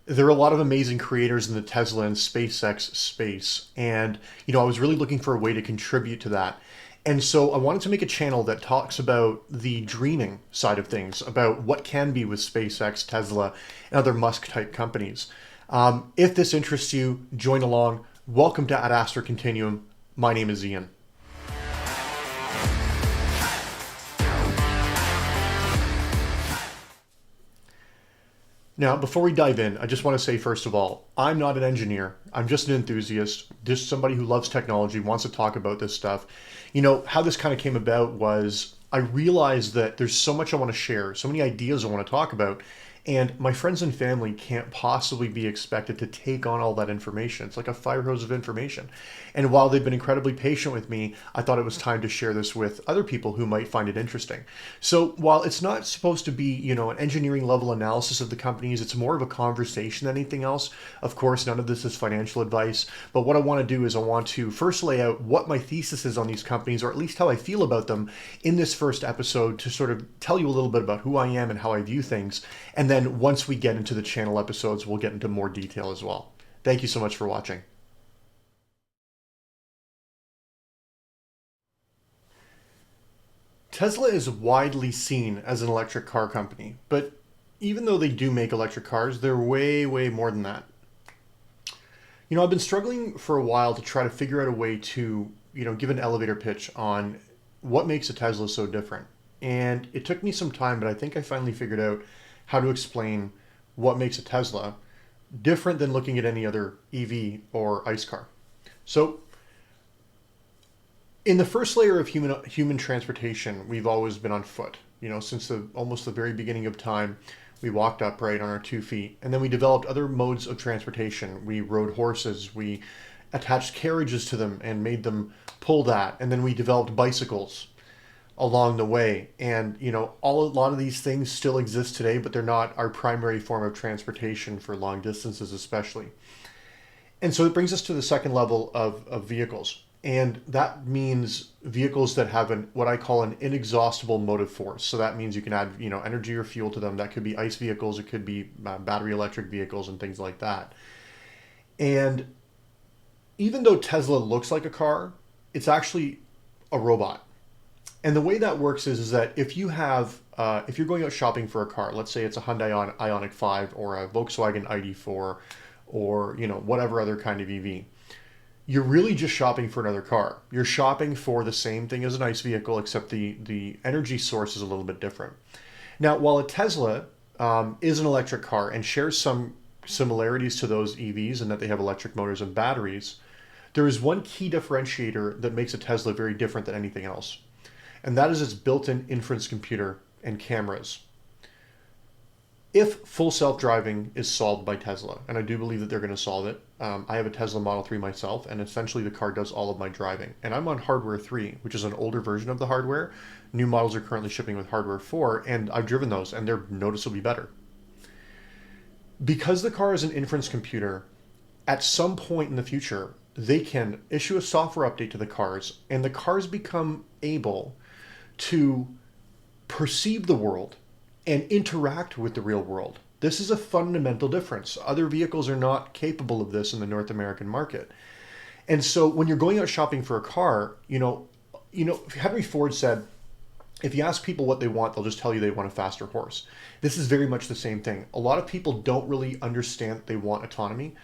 there are a lot of amazing creators in the Tesla and SpaceX space. And, I was really looking for a way to contribute to that. And so I wanted to make a channel that talks about the dreaming side of things, about what can be with SpaceX, Tesla, and other Musk type companies. If this interests you, join along. Welcome to Ad Astra Continuum. My name is Ian. Now, before we dive in, I just want to say, first of all, I'm not an engineer. I'm just an enthusiast, just somebody who loves technology, wants to talk about this stuff. How this kind of came about was I realized that there's so much I want to share, so many ideas I want to talk about, and my friends and family can't possibly be expected to take on all that information. It's like a fire hose of information. And while they've been incredibly patient with me, I thought it was time to share this with other people who might find it interesting. So while it's not supposed to be, an engineering level analysis of the companies, it's more of a conversation than anything else. Of course, none of this is financial advice, but what I want to do is I want to first lay out what my thesis is on these companies, or at least how I feel about them in this first episode, to sort of tell you a little bit about who I am and how I view things. And then once we get into the channel episodes, we'll get into more detail as well. Thank you so much for watching. Tesla is widely seen as an electric car company, but even though they do make electric cars, they're way, way more than that. I've been struggling for a while to try to figure out a way to, give an elevator pitch on what makes a Tesla so different. And it took me some time, but I think I finally figured out how to explain what makes a Tesla different than looking at any other EV or ICE car. So in the first layer of human transportation, we've always been on foot. Since almost the very beginning of time, we walked upright on our 2 feet, and then we developed other modes of transportation. We rode horses, we attached carriages to them and made them pull that, and then we developed bicycles along the way. And a lot of these things still exist today, but they're not our primary form of transportation for long distances, especially. And so it brings us to the second level of vehicles. And that means vehicles that have what I call an inexhaustible motive force. So that means you can add, energy or fuel to them. That could be ICE vehicles, it could be battery electric vehicles and things like that. And even though Tesla looks like a car, it's actually a robot. And the way that works is that if you're going out shopping for a car, let's say it's a Hyundai Ioniq 5 or a Volkswagen ID4 or, whatever other kind of EV, you're really just shopping for another car. You're shopping for the same thing as an ICE vehicle, except the energy source is a little bit different. Now, while a Tesla is an electric car and shares some similarities to those EVs in that they have electric motors and batteries, there is one key differentiator that makes a Tesla very different than anything else. And that is its built-in inference computer and cameras. If full self-driving is solved by Tesla, and I do believe that they're going to solve it, I have a Tesla Model 3 myself, and essentially the car does all of my driving. And I'm on hardware 3, which is an older version of the hardware. New models are currently shipping with hardware 4, and I've driven those, and they're noticeably better. Because the car is an inference computer, at some point in the future, they can issue a software update to the cars, and the cars become able to perceive the world and interact with the real world. This is a fundamental difference. Other vehicles are not capable of this in the North American market. And so when you're going out shopping for a car, Henry Ford said, if you ask people what they want, they'll just tell you they want a faster horse. This is very much the same thing. A lot of people don't really understand that they want autonomy.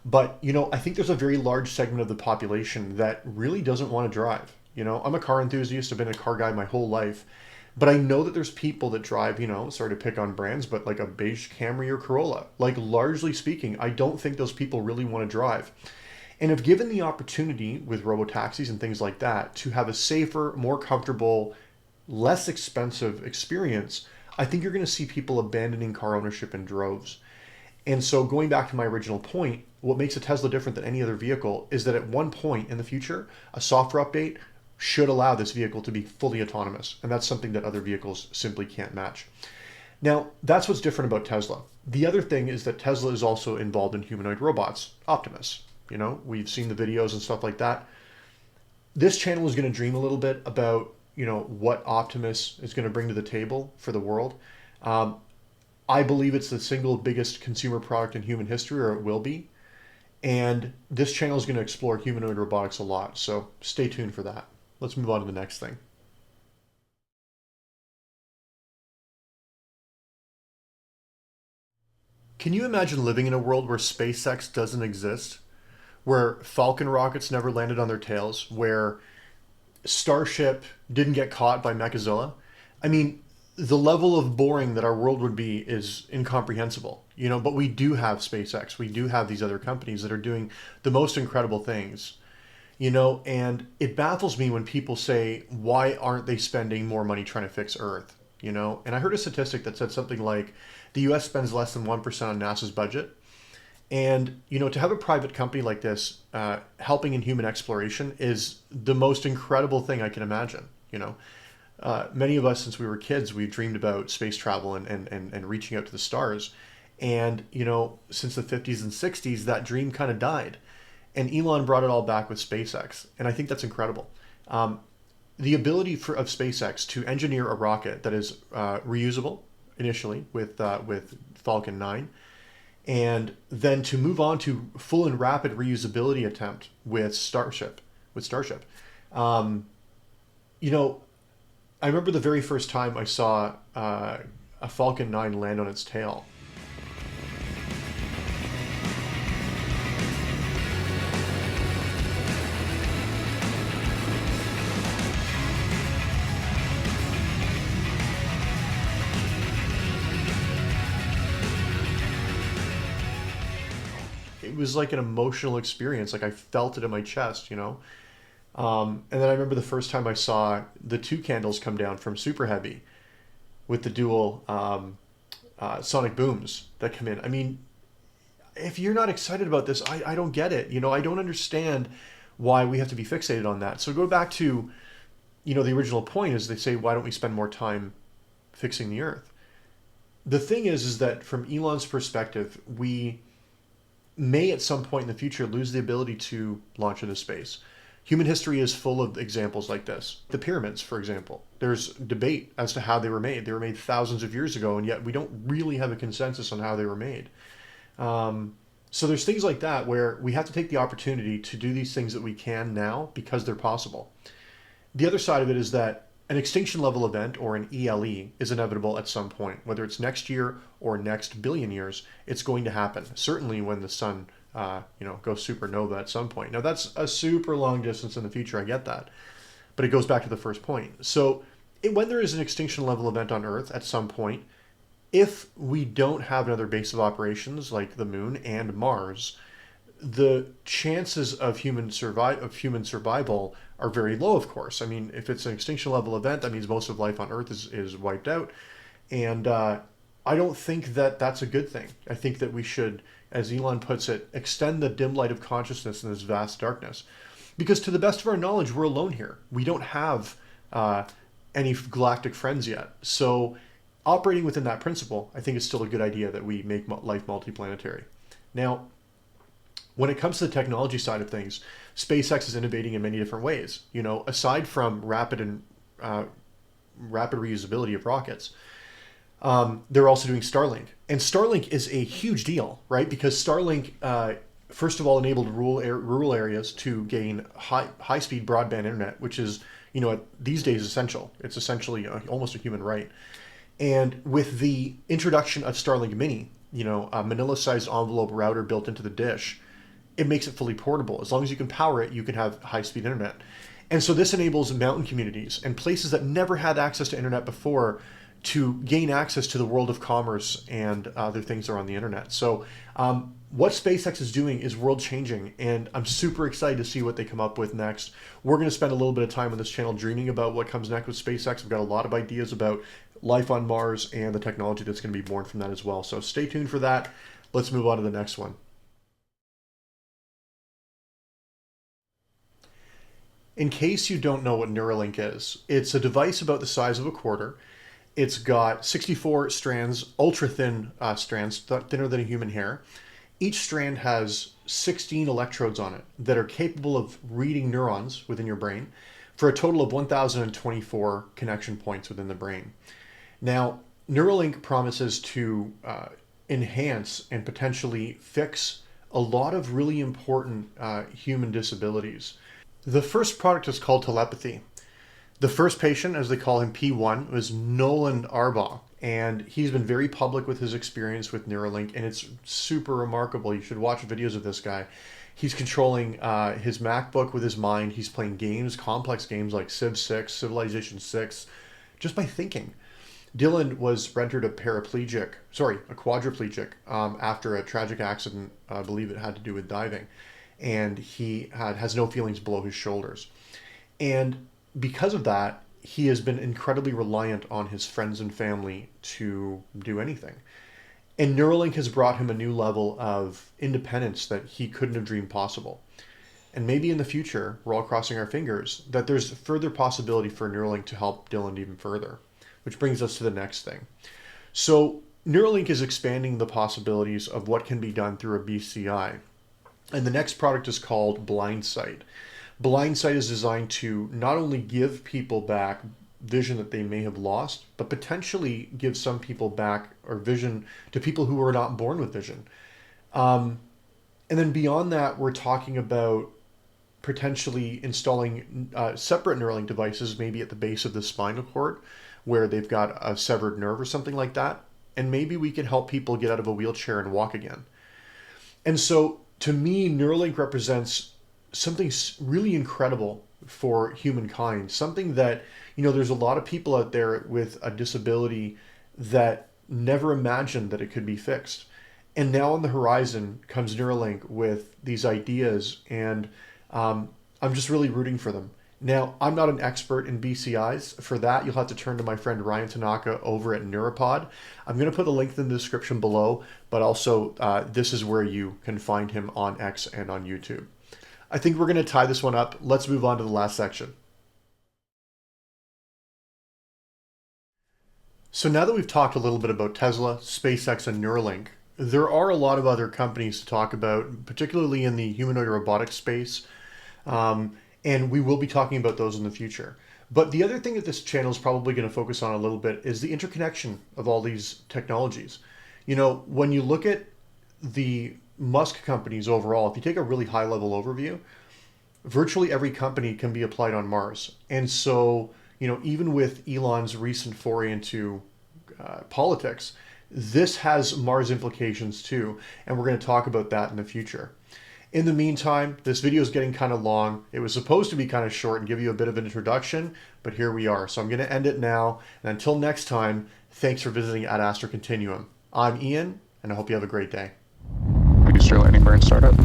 But, I think there's a very large segment of the population that really doesn't want to drive. I'm a car enthusiast. I've been a car guy my whole life. But I know that there's people that drive, sorry to pick on brands, but like a beige Camry or Corolla. Like, largely speaking, I don't think those people really want to drive. And if given the opportunity with robotaxis and things like that to have a safer, more comfortable, less expensive experience, I think you're going to see people abandoning car ownership in droves. And so going back to my original point, what makes a Tesla different than any other vehicle is that at one point in the future, a software update should allow this vehicle to be fully autonomous. And that's something that other vehicles simply can't match. Now, that's what's different about Tesla. The other thing is that Tesla is also involved in humanoid robots, Optimus. We've seen the videos and stuff like that. This channel is going to dream a little bit about, what Optimus is going to bring to the table for the world. I believe it's the single biggest consumer product in human history, or it will be. And this channel is going to explore humanoid robotics a lot. So stay tuned for that. Let's move on to the next thing. Can you imagine living in a world where SpaceX doesn't exist? Where Falcon rockets never landed on their tails? Where Starship didn't get caught by Mechazilla? I mean, the level of boring that our world would be is incomprehensible, but we do have SpaceX. We do have these other companies that are doing the most incredible things, and it baffles me when people say, why aren't they spending more money trying to fix Earth? And I heard a statistic that said something like the US spends less than 1% on NASA's budget. And, to have a private company like this helping in human exploration is the most incredible thing I can imagine. Many of us, since we were kids, we've dreamed about space travel and reaching out to the stars. And, since the 50s and 60s, that dream kind of died. And Elon brought it all back with SpaceX. And I think that's incredible. The ability of SpaceX to engineer a rocket that is reusable initially with Falcon 9, and then to move on to full and rapid reusability attempt with Starship. You know, I remember the very first time I saw a Falcon 9 land on its tail. It was like an emotional experience. Like I felt it in my chest. And then I remember the first time I saw the two candles come down from Super Heavy with the dual sonic booms that come in. I mean, if you're not excited about this, I don't get it. I don't understand why we have to be fixated on that. So go back to, the original point is they say, why don't we spend more time fixing the Earth? The thing is that from Elon's perspective, we may at some point in the future lose the ability to launch into space. Human history is full of examples like this. The pyramids, for example. There's debate as to how they were made. They were made thousands of years ago, and yet we don't really have a consensus on how they were made. So there's things like that where we have to take the opportunity to do these things that we can now because they're possible. The other side of it is that an extinction level event, or an ELE, is inevitable at some point. Whether it's next year or next billion years, it's going to happen. Certainly when the sun goes supernova at some point. Now that's a super long distance in the future, I get that. But it goes back to the first point. So when there is an extinction level event on Earth at some point, if we don't have another base of operations like the moon and Mars, the chances of human survival are very low, of course. I mean, if it's an extinction level event, that means most of life on Earth is wiped out. And I don't think that that's a good thing. I think that we should, as Elon puts it, extend the dim light of consciousness in this vast darkness. Because to the best of our knowledge, we're alone here. We don't have any galactic friends yet. So operating within that principle, I think it's still a good idea that we make life multiplanetary. Now, when it comes to the technology side of things, SpaceX is innovating in many different ways. Aside from rapid reusability of rockets, they're also doing Starlink. And Starlink is a huge deal, right? Because Starlink, first of all, enabled rural areas to gain high-speed broadband internet, which is, these days essential. It's essentially almost a human right. And with the introduction of Starlink Mini, a manila-sized envelope router built into the dish, it makes it fully portable. As long as you can power it, you can have high-speed internet. And so this enables mountain communities and places that never had access to internet before to gain access to the world of commerce and other things that are on the internet. So what SpaceX is doing is world-changing, and I'm super excited to see what they come up with next. We're going to spend a little bit of time on this channel dreaming about what comes next with SpaceX. We've got a lot of ideas about life on Mars and the technology that's going to be born from that as well. So stay tuned for that. Let's move on to the next one. In case you don't know what Neuralink is, it's a device about the size of a quarter. It's got 64 strands, ultra-thin strands, thinner than a human hair. Each strand has 16 electrodes on it that are capable of reading neurons within your brain for a total of 1,024 connection points within the brain. Now, Neuralink promises to enhance and potentially fix a lot of really important human disabilities. The first product is called telepathy. The first patient, as they call him, P1, was Nolan Arbaugh, and he's been very public with his experience with Neuralink, and it's super remarkable. You should watch videos of this guy. He's controlling his MacBook with his mind. He's playing games, complex games like Civ 6, Civilization 6, just by thinking. Dylan was rendered a quadriplegic after a tragic accident. I believe it had to do with diving, and he has no feelings below his shoulders. And because of that, he has been incredibly reliant on his friends and family to do anything. And Neuralink has brought him a new level of independence that he couldn't have dreamed possible. And maybe in the future, we're all crossing our fingers, that there's further possibility for Neuralink to help Dylan even further. Which brings us to the next thing. So Neuralink is expanding the possibilities of what can be done through a BCI. And the next product is called Blindsight. Blindsight is designed to not only give people back vision that they may have lost, but potentially give some people back or vision to people who were not born with vision. And then beyond that, we're talking about potentially installing separate Neuralink devices, maybe at the base of the spinal cord, where they've got a severed nerve or something like that. And maybe we can help people get out of a wheelchair and walk again. And so to me, Neuralink represents something really incredible for humankind, something that, there's a lot of people out there with a disability that never imagined that it could be fixed. And now on the horizon comes Neuralink with these ideas, and I'm just really rooting for them. Now, I'm not an expert in BCIs. For that, you'll have to turn to my friend Ryan Tanaka over at Neuropod. I'm going to put the link in the description below, but also this is where you can find him on X and on YouTube. I think we're going to tie this one up. Let's move on to the last section. So now that we've talked a little bit about Tesla, SpaceX, and Neuralink, there are a lot of other companies to talk about, particularly in the humanoid robotics space. And we will be talking about those in the future. But the other thing that this channel is probably going to focus on a little bit is the interconnection of all these technologies. When you look at the Musk companies overall, if you take a really high level overview, virtually every company can be applied on Mars. And so, even with Elon's recent foray into politics, this has Mars implications too. And we're going to talk about that in the future. In the meantime, this video is getting kind of long. It was supposed to be kind of short and give you a bit of an introduction, but here we are. So I'm going to end it now. And until next time, thanks for visiting Ad Astra Continuum. I'm Ian, and I hope you have a great day. Use your landing burn startup.